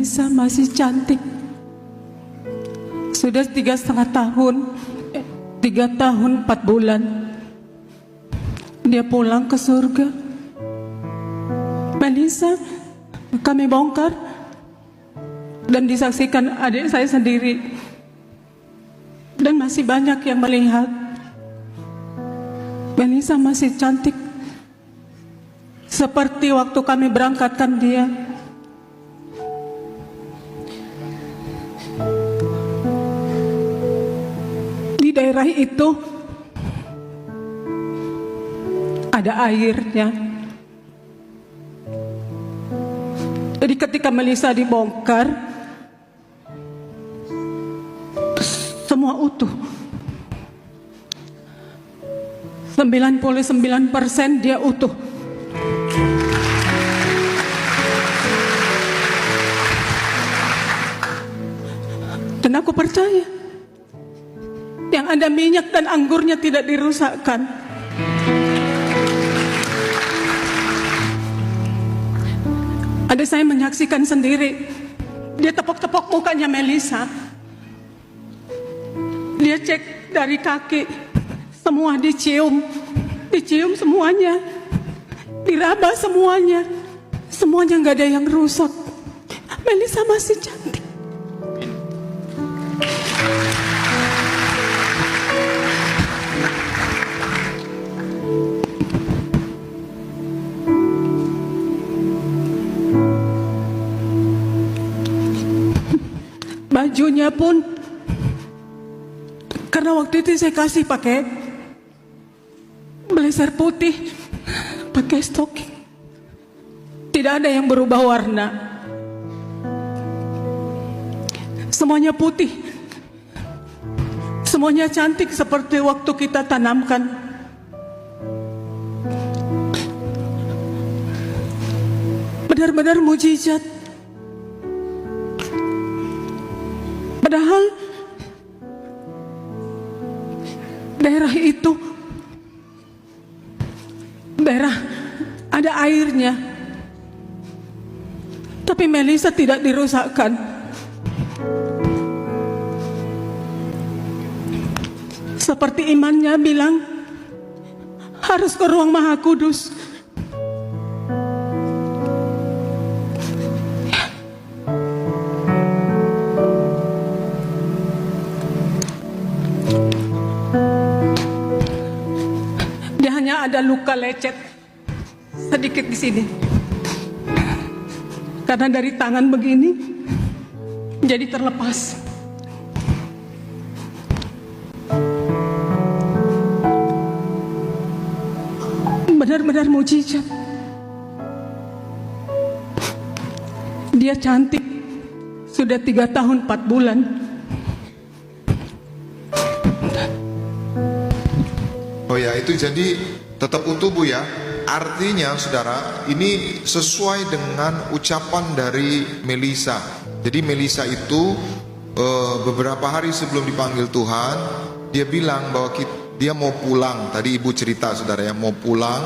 Melisa masih cantik. Sudah 3,5 tahun, 3 tahun 4 bulan dia pulang ke surga. Melisa kami bongkar dan disaksikan adik saya sendiri, dan masih banyak yang melihat. Melisa masih cantik seperti waktu kami berangkatkan dia. Di daerah itu ada airnya. Jadi ketika Melisa dibongkar, semua utuh. 99% dia utuh. Dan aku percaya yang ada minyak dan anggurnya tidak dirusakkan. Ada saya menyaksikan sendiri, dia tepuk-tepuk mukanya Melisa. Dia cek dari kaki, semua dicium semuanya, diraba semuanya, nggak ada yang rusak. Melisa masih cantik. Bajunya pun, karena waktu itu saya kasih pakai blazer putih, pakai stocking, tidak ada yang berubah warna, semuanya putih, semuanya cantik seperti waktu kita tanamkan. Benar-benar mujizat. Padahal daerah itu daerah ada airnya, tapi Melisa tidak dirusakkan. Seperti imannya bilang, harus ke ruang Maha Kudus. Ada luka lecet sedikit di sini, karena dari tangan begini jadi terlepas. Benar-benar mujizat. Dia cantik sudah 3 tahun 4 bulan. Oh ya, itu jadi tetap utuh Bu ya. Artinya saudara, ini sesuai dengan ucapan dari Melisa. Jadi Melisa itu beberapa hari sebelum dipanggil Tuhan, dia bilang bahwa dia mau pulang. Tadi ibu cerita saudara ya, mau pulang.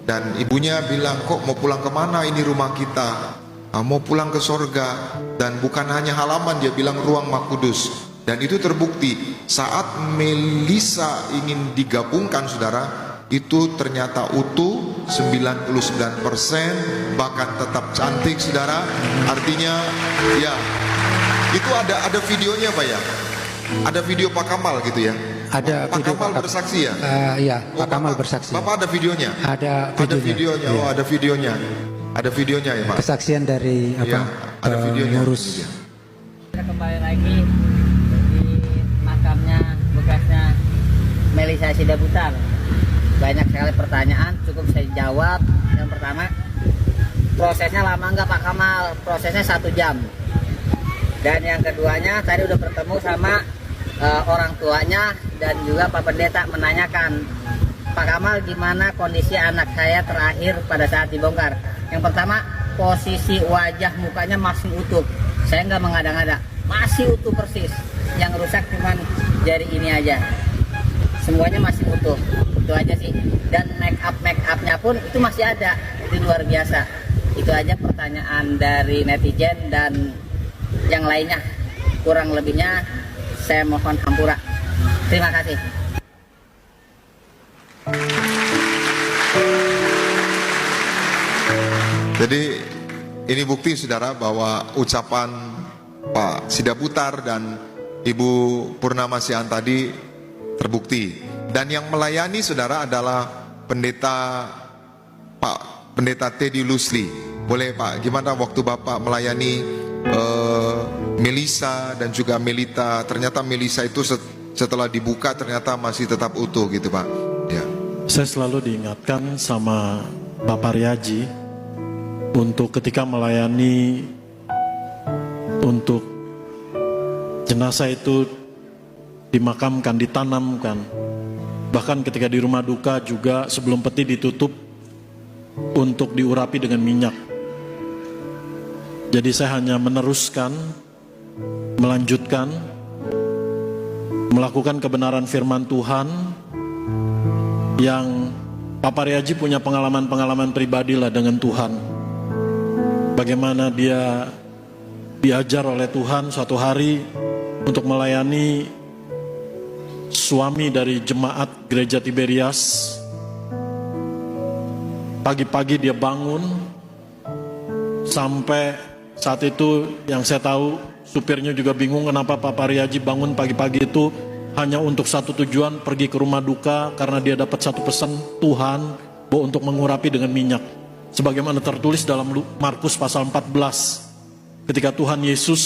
Dan ibunya bilang, kok mau pulang kemana, ini rumah kita. Mau pulang ke sorga. Dan bukan hanya halaman, dia bilang ruang Maha Kudus. Dan itu terbukti saat Melisa ingin digabungkan saudara, itu ternyata utuh 99%, bahkan tetap cantik saudara. Artinya ya, itu ada videonya Pak ya, ada video Pak Kamal gitu ya. Ada Pak video Kamal bersaksi ya? Iya, Pak Kamal bersaksi. Bapak ada videonya? Ada videonya. Iya. Oh, ada videonya. Ada videonya ya Pak. Kesaksian dari Iya, ada videonya. Ngurus. Kita kembali lagi di makamnya bekasnya Melisa Sidabutar. Banyak sekali pertanyaan, cukup saya jawab. Yang pertama, prosesnya lama nggak Pak Kamal? Prosesnya 1 jam. Dan yang keduanya, tadi udah bertemu sama orang tuanya dan juga Pak Pendeta menanyakan, Pak Kamal gimana kondisi anak saya terakhir pada saat dibongkar. Yang pertama, posisi wajah mukanya masih utuh, saya nggak mengada-ngada, masih utuh persis. Yang rusak cuman jari ini aja, semuanya masih utuh. Itu aja sih. Dan make upnya pun itu masih ada, itu luar biasa. Itu aja pertanyaan dari netizen dan yang lainnya. Kurang lebihnya saya mohon hampura. Terima kasih. Jadi ini bukti saudara bahwa ucapan Pak Sidaputar dan Ibu Purnama Sian tadi terbukti. Dan yang melayani saudara adalah Pak Pendeta Teddy Lusli. Boleh Pak, gimana waktu Bapak melayani Melisa dan juga Melita? Ternyata Melisa itu setelah dibuka ternyata masih tetap utuh gitu Pak. Ya. Saya selalu diingatkan sama Bapak Riaji untuk ketika melayani untuk jenazah itu dimakamkan, ditanamkan. Bahkan ketika di rumah duka juga sebelum peti ditutup untuk diurapi dengan minyak. Jadi saya hanya meneruskan, melanjutkan, melakukan kebenaran firman Tuhan yang Papa Riaji punya pengalaman-pengalaman pribadi lah dengan Tuhan. Bagaimana dia diajar oleh Tuhan suatu hari untuk melayani suami dari jemaat gereja Tiberias. Pagi-pagi dia bangun, sampai saat itu yang saya tahu supirnya juga bingung kenapa Papa Riaji bangun pagi-pagi itu hanya untuk satu tujuan, pergi ke rumah duka karena dia dapat satu pesan Tuhan bahwa untuk mengurapi dengan minyak. Sebagaimana tertulis dalam Markus pasal 14, ketika Tuhan Yesus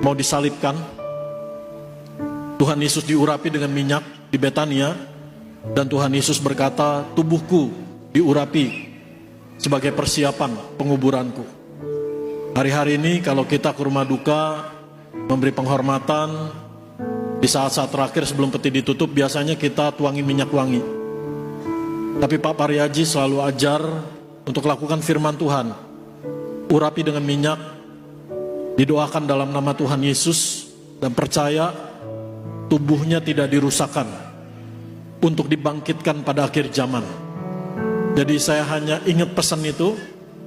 mau disalibkan, Tuhan Yesus diurapi dengan minyak di Betania, dan Tuhan Yesus berkata, tubuhku diurapi sebagai persiapan penguburanku. Hari-hari ini kalau kita ke rumah duka memberi penghormatan, di saat-saat terakhir sebelum peti ditutup biasanya kita tuangi minyak wangi. Tapi Pak Pariaji selalu ajar untuk lakukan firman Tuhan, urapi dengan minyak, didoakan dalam nama Tuhan Yesus, dan percaya tubuhnya tidak dirusakkan untuk dibangkitkan pada akhir zaman. Jadi saya hanya ingat pesan itu,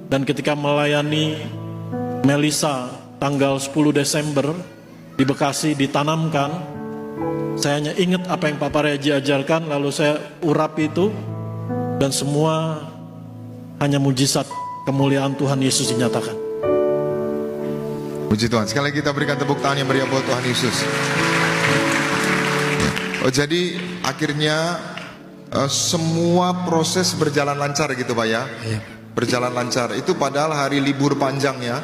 dan ketika melayani Melisa tanggal 10 Desember di Bekasi ditanamkan, saya hanya ingat apa yang Pak Pariaji ajarkan, lalu saya urapi itu, dan semua hanya mujizat kemuliaan Tuhan Yesus dinyatakan. Puji Tuhan. Sekali lagi kita berikan tepuk tangan yang meriah buat Tuhan Yesus. Oh, jadi akhirnya semua proses berjalan lancar gitu Pak ya? Iya. Berjalan lancar. Itu padahal hari libur panjang ya.